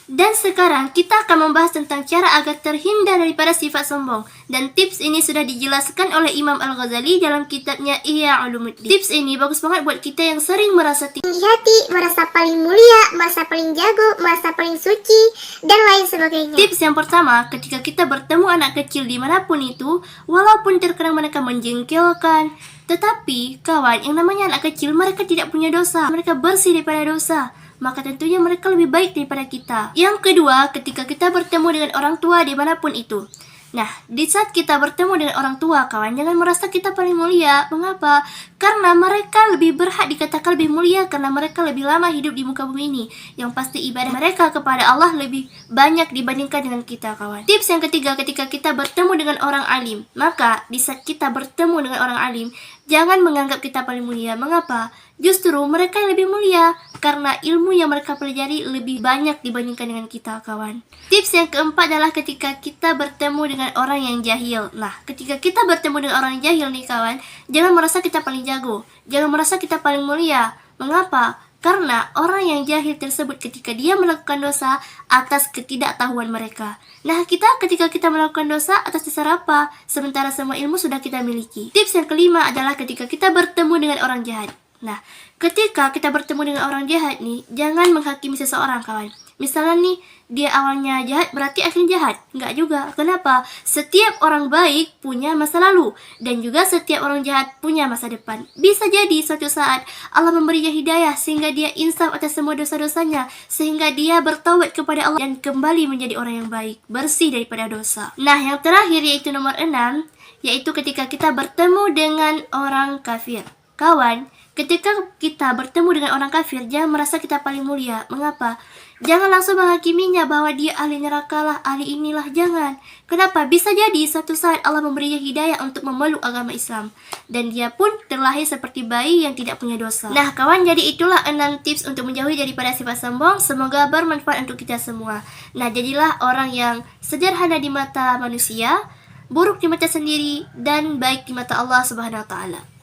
Dan sekarang kita akan membahas tentang cara agar terhindar daripada sifat sombong. Dan tips ini sudah dijelaskan oleh Imam Al-Ghazali dalam kitabnya Ihya Ulumuddin. Tips ini bagus banget buat kita yang sering merasa tinggi hati, merasa paling mulia, merasa paling jago, merasa paling suci, dan lain sebagainya. Tips yang pertama, ketika kita bertemu anak kecil dimanapun itu, walaupun terkadang mereka menjengkelkan, tetapi kawan, yang namanya anak kecil, mereka tidak punya dosa, mereka bersih daripada dosa, maka tentunya mereka lebih baik daripada kita. Yang kedua, ketika kita bertemu dengan orang tua dimanapun itu. Nah, di saat kita bertemu dengan orang tua, kawan, jangan merasa kita paling mulia. Mengapa? Karena mereka lebih berhak dikatakan lebih mulia karena mereka lebih lama hidup di muka bumi ini. Yang pasti ibadah mereka kepada Allah lebih banyak dibandingkan dengan kita, kawan. Tips yang ketiga, ketika kita bertemu dengan orang alim, maka di saat kita bertemu dengan orang alim, jangan menganggap kita paling mulia. Mengapa? Justru mereka yang lebih mulia karena ilmu yang mereka pelajari lebih banyak dibandingkan dengan kita, kawan. Tips yang keempat adalah ketika kita bertemu dengan orang yang jahil. Nah, ketika kita bertemu dengan orang yang jahil nih, kawan, jangan merasa kita paling jago, jangan merasa kita paling mulia. Mengapa? Karena orang yang jahil tersebut ketika dia melakukan dosa atas ketidaktahuan mereka. Nah, kita ketika kita melakukan dosa atas dasar apa? Sementara semua ilmu sudah kita miliki. Tips yang kelima adalah ketika kita bertemu dengan orang jahat. Nah, ketika kita bertemu dengan orang jahat nih, jangan menghakimi seseorang, kawan. Misalnya nih, dia awalnya jahat berarti akhirnya jahat. Enggak juga. Kenapa? Setiap orang baik punya masa lalu. Dan juga setiap orang jahat punya masa depan. Bisa jadi suatu saat Allah memberinya hidayah sehingga dia insaf atas semua dosa-dosanya. Sehingga dia bertaubat kepada Allah dan kembali menjadi orang yang baik. Bersih daripada dosa. Nah, yang terakhir yaitu nomor 6. Yaitu ketika kita bertemu dengan orang kafir. Kawan, ketika kita bertemu dengan orang kafir, jangan merasa kita paling mulia. Mengapa? Jangan langsung menghakiminya bahwa dia ahli neraka lah, ahli inilah, jangan. Kenapa? Bisa jadi suatu saat Allah memberinya hidayah untuk memeluk agama Islam. Dan dia pun terlahir seperti bayi yang tidak punya dosa. Nah, kawan, jadi itulah 6 tips untuk menjauhi daripada sifat sombong. Semoga bermanfaat untuk kita semua. Nah, jadilah orang yang sederhana di mata manusia, buruk di mata sendiri, dan baik di mata Allah Subhanahu wa Ta'ala.